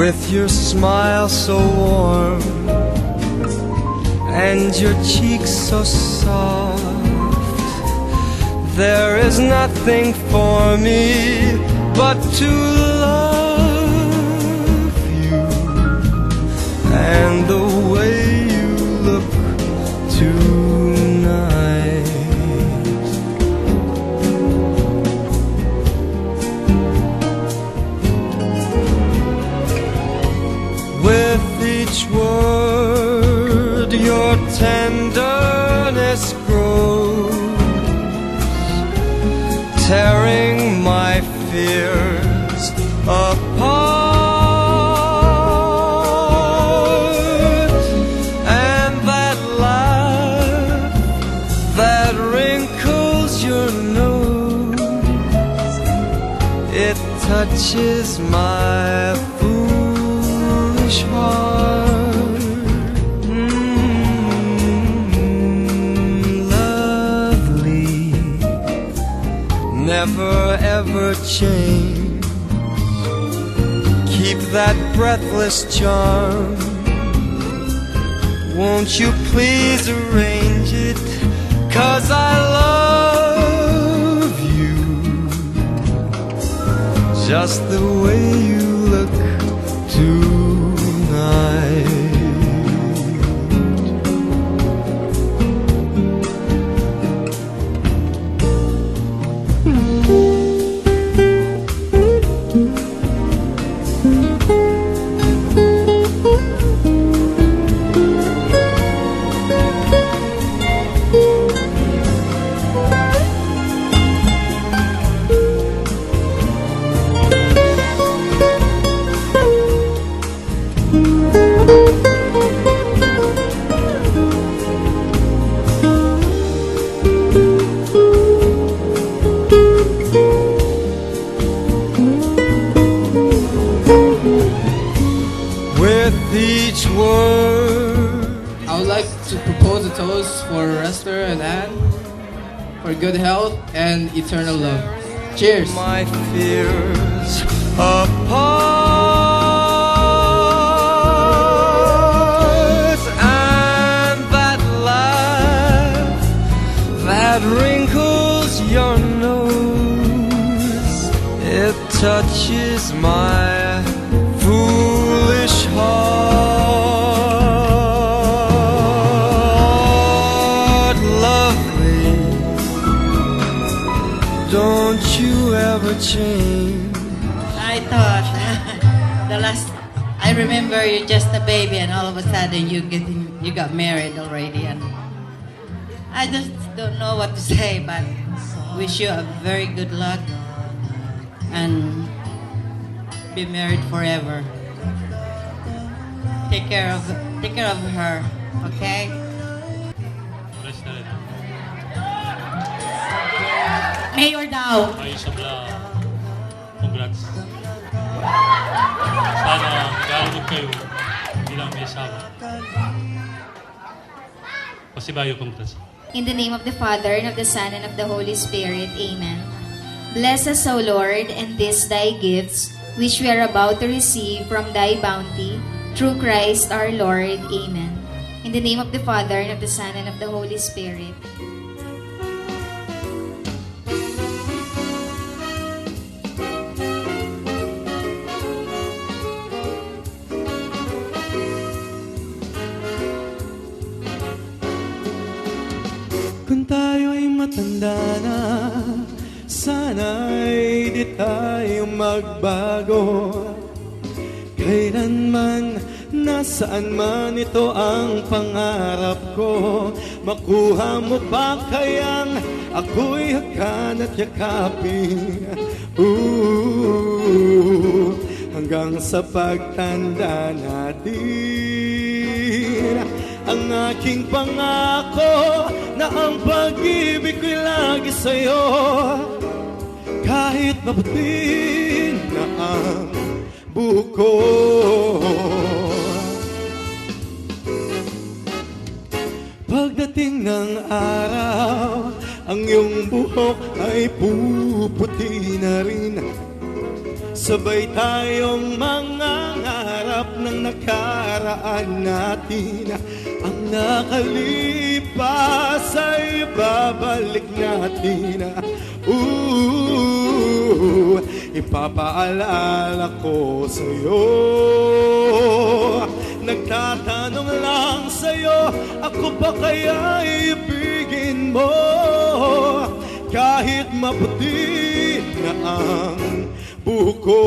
with your smile so warm and your cheeks so soft. There is nothing for me but to love you and the way you look tonight. With each word your tenderness grows, tearing my fears apart. And that laugh that wrinkles your nose, it touches my foolish heart. Lovely, never ever change. Keep that breathless charm. Won't you please arrange it? 'Cause I love you just the way you look tonight. With each word, I would like to propose a toast for Rester and Anne for good health and eternal love. Cheers! my fears apart. And that laugh that wrinkles your nose, it touches my foolish heart. Lovely, don't you ever change. I thought I remember you're just a baby and all of a sudden you got married already, and I just don't know what to say, but wish you a very good luck and be married forever. Take care of her, okay? Mayor daw. Ayos sa vlog. Congrats. Sana mag-aalog kayo. Hindi lang may asawa. Pasibayo, congrats. In the name of the Father, and of the Son, and of the Holy Spirit. Amen. Bless us, O Lord, and these thy gifts, which we are about to receive from thy bounty, through Christ our Lord. Amen. In the name of the Father, and of the Son, and of the Holy Spirit. Kung tayo'y matanda na, sana'y di tayo magbago. Kailanman, nasaan man, ito ang pangarap ko. Makuha mo pa kayang ako'y hakan at yakapin. Hanggang sa pagtanda natin, ang aking pangako na ang pag-ibig ko'y lagi sa'yo. Kahit mabuti na ang buko. Pagdating ng araw, ang iyong buhok ay puputi na rin. Sabay tayong mangangarap ng nakaraan natin. Ang nakalipas ay babalik natin. Ipapaalala ko sa'yo. Nagtatanong lang sa'yo, ako ba kaya ibigin mo? Kahit maputi na ang buhok ko.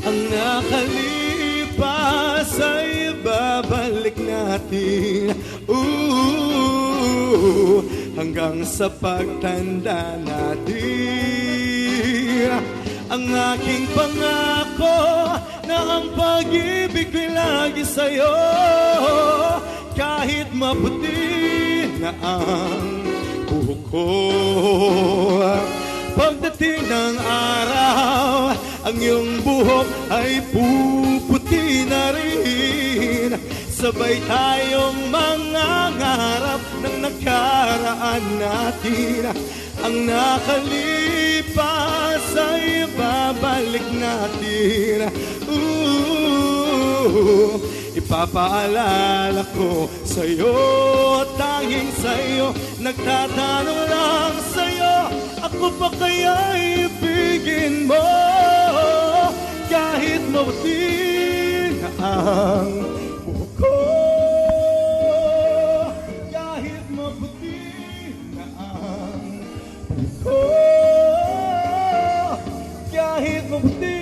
Ang nakalipas ay babalik natin. Hanggang sa pagtanda natin. Ang aking pangako na ang pag-ibig ko'y lagi sa'yo. Kahit maputi na ang buhok ko. Pagdating ng araw, ang iyong buhok ay puputi na rin. Sabay tayong mangangarap ng nakaraan natin. Ang nakalipas ay babalik natin. Ipapaalala ko sa'yo, tanging sa'yo. Nagtatanong lang sa'yo, ako ba kaya ibigin mo? Kahit mabuti na ang buhok ko. Kahit mabuti na ang buhok ko. Kahit mabuti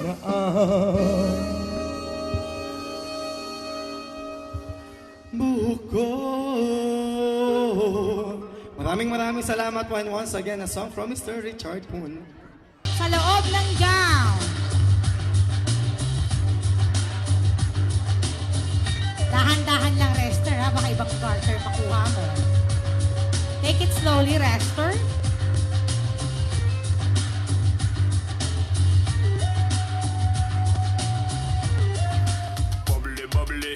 na ang buhok ko. Maraming salamat po, and once again, a song from Mr. Richard Poon. Sa loob ng gown. Dahan-dahan lang, Rester, ha? Baka ibang garter makuha mo. Take it slowly, Rester. Bubbly, bubbly.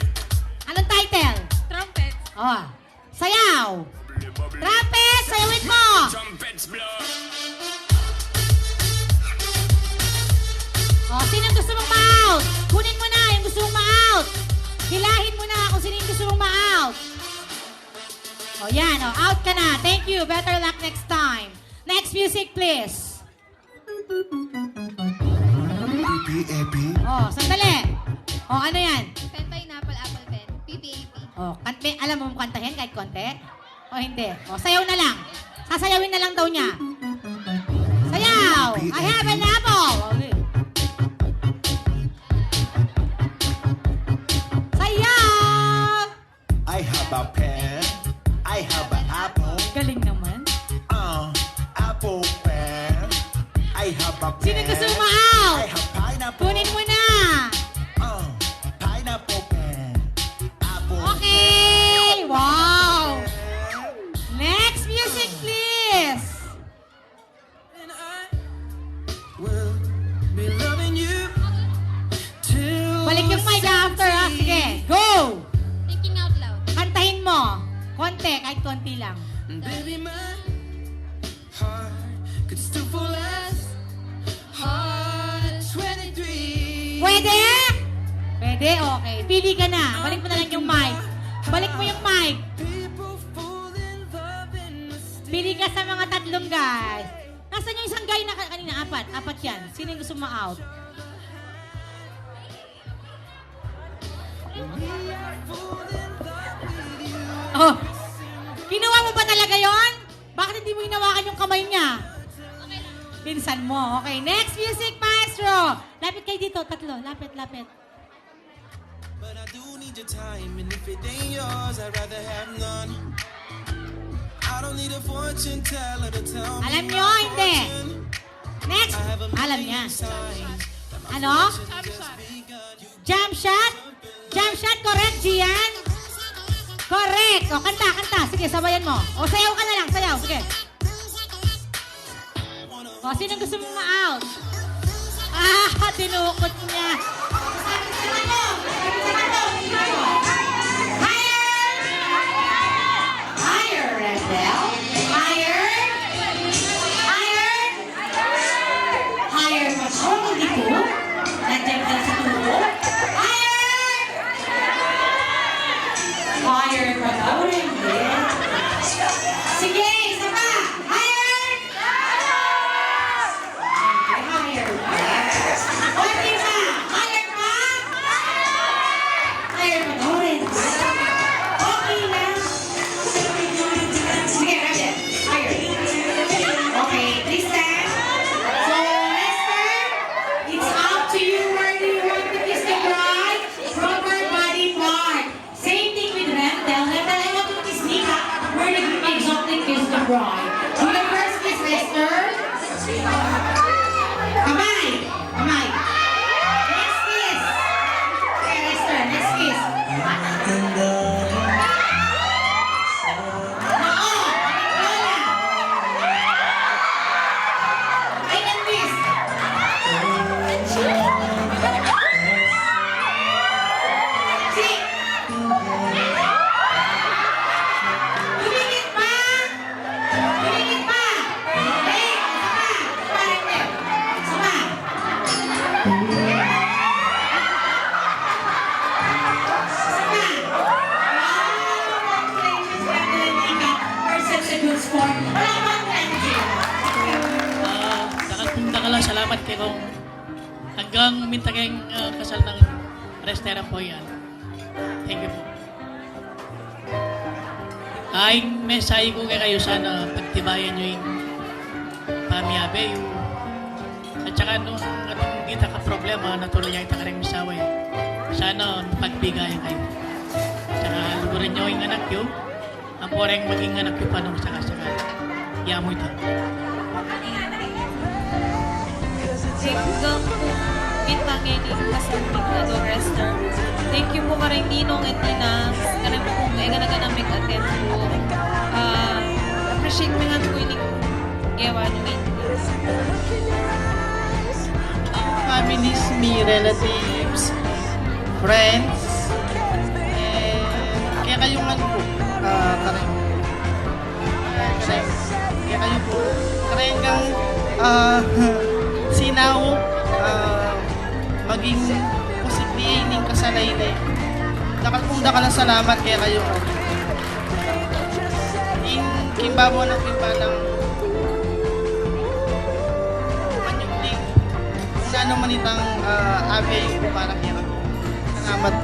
Anong title? Trumpet. Oh, sayaw. Bubbly, bubbly. Trumpet, sayawin mo. Trumpets blow. Oh, sino gusto mong ma-out? Kunin mo na yung gusto mong ma-out. Hilahin mo na kung sino yung gusto mong ma-out. Oh, yan. Oh, out ka na. Thank you. Better luck next time. Next music, please. Oh, sandali. Oh, ano yan? Pen, pineapple, apple pen. PPAP. Oh, alam mo kantahin kahit konti? O hindi? O, sayaw na lang. Sasayawin na lang daw niya. Sayaw! I have an apple! Sayaw! I have a pen. I have an apple. Galing naman. Apple pen. I have a pen. Sino gusto mo ma-out? I have pineapple. Kunin mo na. Pineapple pen. Apple Okay! Wow! Next music, please! Will be loving you till Balik yung mic after, ha? Sige, go! Thinking out loud. Kantahin mo. Konti, kahit konti lang. baby my heart could still fall as hard as 23. Pwede? Pwede? Okay. Pili ka na. Balik mo na lang yung mic. Balik mo yung mic. People fall in love in mysterious. Pili ka sa mga tatlong guys. Nasaan yung isang guy na kanina? Apat. Apat yan. Sino yung gusto ma-out? Oh. Kinuha mo ba talaga yon? Bakit hindi mo hinawakan yung kamay niya? Pinsan mo. Okay. Next music, maestro. Lapit kayo dito. Tatlo. Lapit, lapit. But I do need your time, and if it ain't yours, I'd rather have none. I don't need a fortune teller to tell me. Alam nyo, hindi. Next. Alam niya. Ano? Jump shot? Jump shot, correct, Gian? Correct. O, kanta, kanta. Sige, sabayan mo. O, sayaw ka na lang. Sayaw. Sige. O, sino gusto mong ma-out? Tinukot niya. Higher, Rebel. Higher. Higher. Higher pa siya. Hindi po. Nandiyan ka sa tubo. Higher. Higher pa daw. Hindi. Sige, isa pa. Higher. Higher pa. Konti pa. Higher pa. Higher pa daw rin. Okay lang. Sige, Rebel. Higher. Okay, please stand. So, Lester, it's up to you. Where do you want to kiss the bride? Proper body part. Same thing with Rendell. Rendell, I want to kiss Nika. Where do you exactly kiss the bride? Do the first kiss, Lester. Kamay. Kamay. Next kiss. Okay, Lester, next kiss. Salamat kayo hanggang mintaging kasal ng restaurant po yan. Thank you po. Ay, mensahe ko kayo sana pagtibayan nyo yung pamiyabe yung at saka nung atong kita ka problema natuloy yung takarang misaway. Sana pagbigayan kayo. At saka lugurin nyo yung anak nyo ang poreng maging anak nyo pa nung saka-saka. Yamo ito. Hanggang po intangin yung kasamping na do rester. Thank you po maring ninong at nina. Kanan po kung naganamig attend po. Appreciate mo nga po yung ewan nyo. Families, me, relatives, friends, and kaya kayo nga po, kaya kayo po, karenggang sinaw, maging posibleng ning kasalay na eh. Dakal salamat kaya kayo. In kimba mo ng kimba ng manyugling. Kung ano man itang abay ko para kaya kayo. Salamat.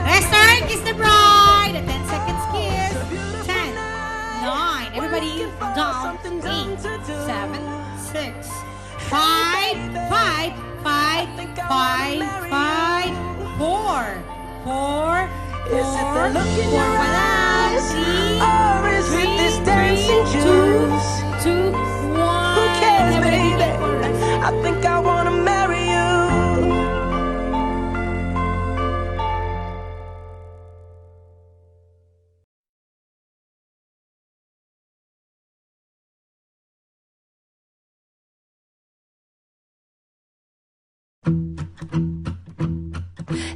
Lester, kiss the bride. A 10 seconds kiss. 10, 9. Everybody down. 8, 7, 6. 5, 5, 5, 5, 5, 4, 4, 4, 4, wala, 3, 2, 1. Who cares, baby? I think I wanna marry you.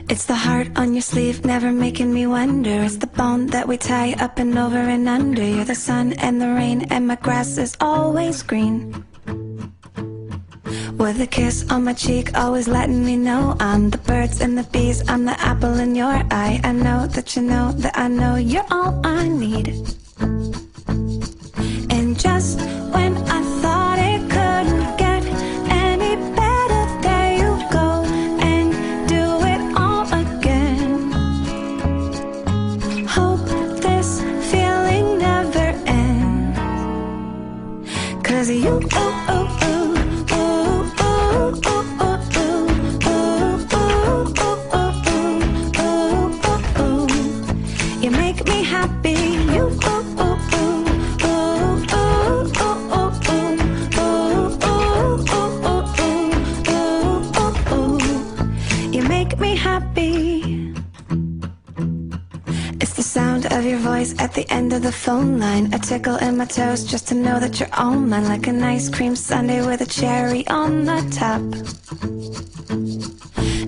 It's the heart on your sleeve, never making me wonder. It's the bone that we tie up and over and under. You're the sun and the rain, and my grass is always green. With a kiss on my cheek, always letting me know I'm the birds and the bees, I'm the apple in your eye. I know that you know that I know you're all I need. And just when I thought it couldn't get any better, there you go and do it all again. Hope this feeling never ends, 'cause you, ooh, ooh, ooh. At the end of the phone line. A tickle in my toes just to know that you're all mine. Like an ice cream sundae with a cherry on the top.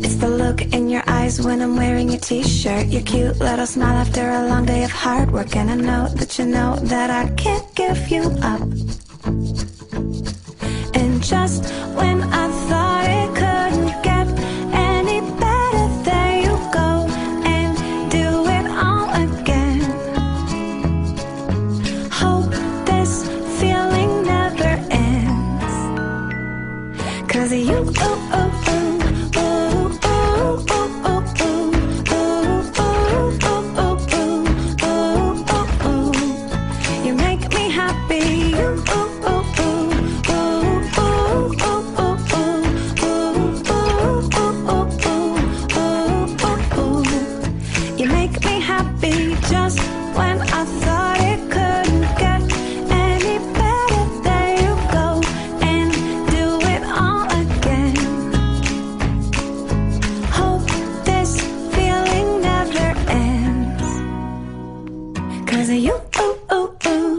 It's the look in your eyes when I'm wearing your t-shirt. Your cute little smile after a long day of hard work. And I know that you know that I can't give you up. And just when I thought it couldn't get any better, there you go and do it all again. Hope this feeling never ends, 'cause you, ooh, ooh, ooh. Just when I thought it couldn't get any better, there you go and do it all again. Hope this feeling never ends, 'cause you, ooh, ooh, ooh.